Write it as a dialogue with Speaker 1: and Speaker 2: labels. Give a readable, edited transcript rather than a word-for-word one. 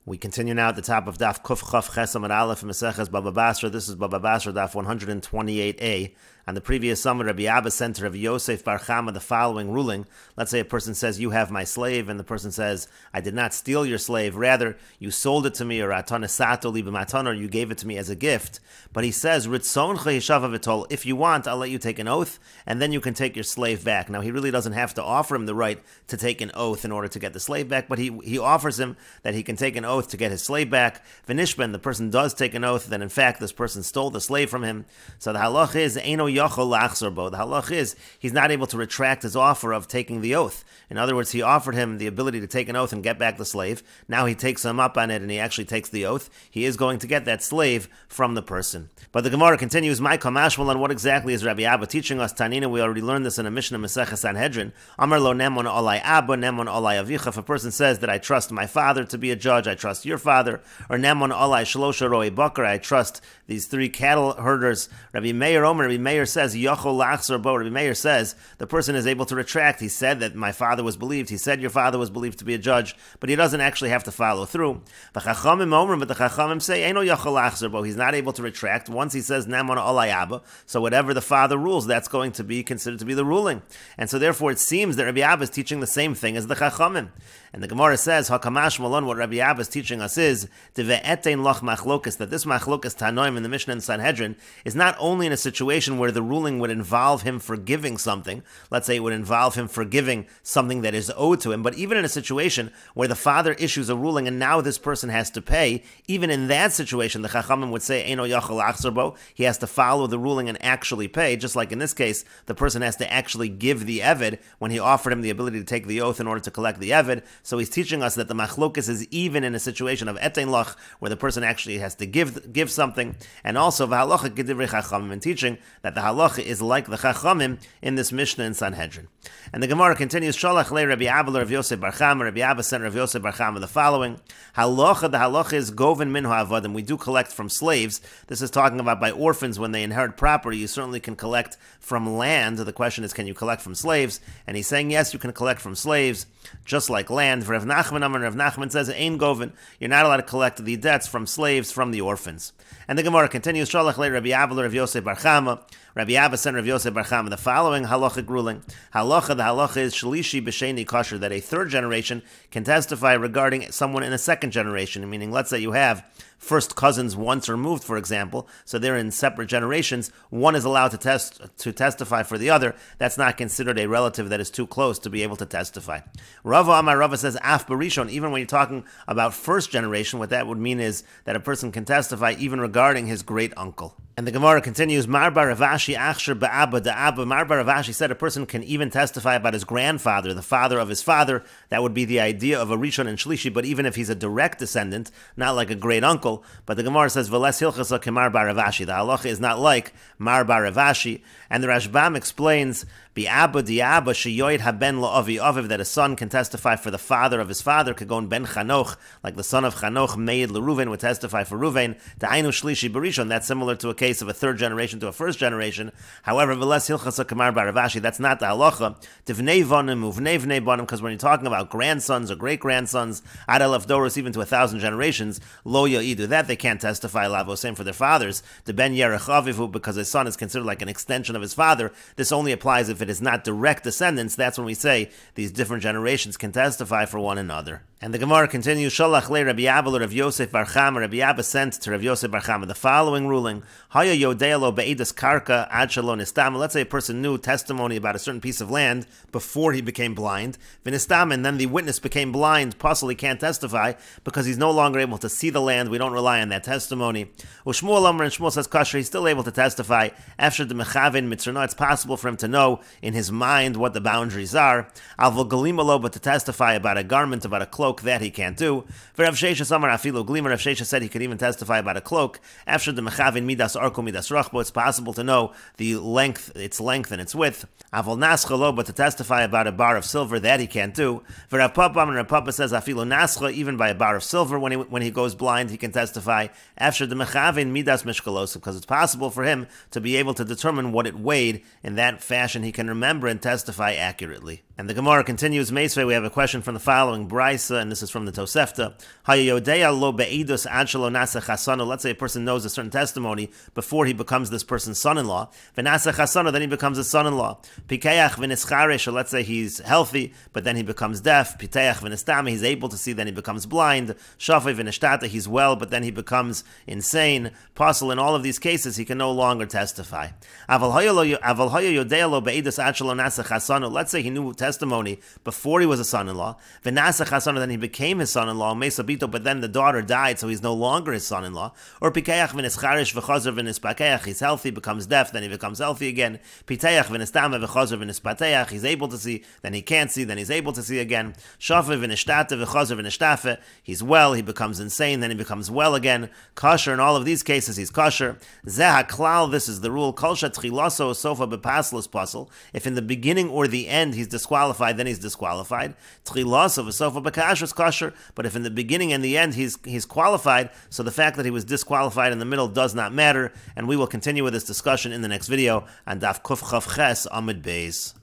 Speaker 1: We continue now at the top of Daf Kuf Chaf Chesam and Aleph Meseches Bava Basra. This is Bava Basra Daf 128a. On the previous summit, Rabbi Abba sent to Rabbi Yosef Bar Chama the following ruling. Let's say a person says, "You have my slave," and the person says, "I did not steal your slave. Rather, you sold it to me, or atanesato li b'matan, or you gave it to me as a gift." But he says, "Ritzoncha yishava v'tol. If you want, I'll let you take an oath, and then you can take your slave back." Now, he really doesn't have to offer him the right to take an oath in order to get the slave back, but he offers him that he can take an oath to get his slave back. V'nishben, the person does take an oath, then in fact this person stole the slave from him. So the halach is eino yachol lachzor bo. The halach is he's not able to retract his offer of taking the oath. In other words, he offered him the ability to take an oath and get back the slave. Now he takes him up on it and he actually takes the oath. He is going to get that slave from the person. But the Gemara continues, "My kamashmal," and what exactly is Rabbi Abba teaching us? Tanina, we already learned this in a Mishnah Meseches Sanhedrin. Amar lo nemon olai Abba, nemon olai avicha. If a person says that I trust my father to be a judge, I trust your father, or nemon olai shlosha roi bakar, I trust these three cattle herders. Rabbi Meir says, Yachol lachzor bo. Rabbi Meir says, the person is able to retract. He said that my father was believed. He said your father was believed to be a judge, but he doesn't actually have to follow through. But the Chachamim say, Eino Yachol lachzor bo. He's not able to retract. Once he says, Namon olai Abba, so whatever the father rules, that's going to be considered to be the ruling. And so therefore it seems that Rabbi Abba is teaching the same thing as the Chachamim. And the Gemara says, Hakamash Malon, what Rabbi Abba is teaching us is, Deve'etein loch machlokas, that this machlokas tanoim in the Mishnah and Sanhedrin is not only in a situation where the ruling would involve him forgiving something, let's say it would involve him forgiving something that is owed to him, but even in a situation where the father issues a ruling and now this person has to pay, even in that situation, the Chachamim would say, Eino yachol lachzor bo, he has to follow the ruling and actually pay, just like in this case, the person has to actually give the eved when he offered him the ability to take the oath in order to collect the eved. So he's teaching us that the machlokas is even in a situation of etein loch, where the person actually has to give something, and also v'halacha k'divrei chachamim, and teaching that the halacha is like the chachamim in this Mishnah in Sanhedrin. And the Gemara continues, Shalach le Rabbi Abba Rav Yosef Bar Chama. Rabbi Abba sent Rav Yosef Bar Chama the following: Halacha, the halacha is goven minhu avodim. We do collect from slaves. This is talking about by orphans when they inherit property. You certainly can collect from land. The question is, can you collect from slaves? And he's saying yes, you can collect from slaves, just like land. Rav Nachman says, Ein goven. You're not allowed to collect the debts from slaves from the orphans. And the Gemara continues, Shalach le Rabbi Abba Rav Yosef Bar Chama. Rabbi Abba sent Rav Yosef Bar Chama the following halachic ruling. The halacha is shlishi b'sheni kosher, that a third generation can testify regarding someone in a second generation. Meaning, let's say you have first cousins once removed, for example, so they're in separate generations. One is allowed to testify for the other. That's not considered a relative that is too close to be able to testify. Rava says, af barishon, even when you're talking about first generation, what that would mean is that a person can testify even regarding his great uncle. And the Gemara continues, Mar bar Ravashi achsher ba'abba da'abba. Mar bar Ravashi said a person can even testify about his grandfather, the father of his father. That would be the idea of a Rishon and Shlishi, but even if he's a direct descendant, not like a great uncle. But the Gemara says, Veles hilchasa kemar bar Ravashi. The halacha is not like Mar bar Ravashi. And the Rashbam explains, Bi'abba di'abba sheyoid haben lo'avi aviv, that a son can testify for the father of his father, kagon ben Chanoch, like the son of Chanoch, Meid l'Ruven, would testify for Ruven. Da'ainu shlishi barishon, that's similar to a case of a third generation to a first generation. However, Veles hilchasa kamar bar Ravashi, that's not the halacha. Tivnei vonim uvnei vnei bonim, because when you're talking about grandsons or great-grandsons, ad elef doros, even to 1,000 generations, lo ya'idu, that they can't testify lavo, same for their fathers. The ben yerech avivu, because his son is considered like an extension of his father. This only applies if it is not direct descendants. That's when we say these different generations can testify for one another. And the Gemara continues, Shalach le Rabbi Abba Rav Yosef Bar Chama. Rabbi Abba sent to Rav Yosef Bar Chama the following ruling: Haya yodealo be'edas karka ad shalon istam. Let's say a person knew testimony about a certain piece of land before he became blind, v'nistam, and then the witness became blind. Possibly can't testify because he's no longer able to see the land. We don't rely on that testimony. Ushmuel Amr, and Shmuel says kosher. He's still able to testify after the mechavin mitzrano. It's possible for him to know in his mind what the boundaries are. Alvo galimalo, but to testify about a garment, about a cloak, that he can't do. Rav Sheshes Amar afilu glima. Rav Sheshes said he could even testify about a cloak after the mechavin midas arko midas rachbo. It's possible to know the length, its length and its width. Avol naschalo, but to testify about a bar of silver, that he can't do. Rav Papa, and Rav Papa says afilu nascha, even by a bar of silver, when he goes blind, he can testify after the mechavin midas mishkalos, because it's possible for him to be able to determine what it weighed. In that fashion, he can remember and testify accurately. And the Gemara continues, Meisvei, we have a question from the following Brisa, and this is from the Tosefta. Let's say a person knows a certain testimony before he becomes this person's son-in-law. Then he becomes a son-in-law. Or let's say he's healthy, but then he becomes deaf. He's able to see, then he becomes blind. He's well, but then he becomes insane. Apostle, in all of these cases, he can no longer testify. Let's say he knew testimony before he was a son-in-law, then he became his son-in-law, but then the daughter died, so he's no longer his son-in-law. Or he's healthy, becomes deaf, then he becomes healthy again. He's able to see, then he can't see, then he's able to see again. He's well, he becomes insane, then he becomes well again. Kosher, in all of these cases, he's kosher. This is the rule. If in the beginning or the end he's disqualified, then he's disqualified. But if in the beginning and the end he's qualified, so the fact that he was disqualified in the middle does not matter, and we will continue with this discussion in the next video on Daf Kuf Chav Ches Amud Beis.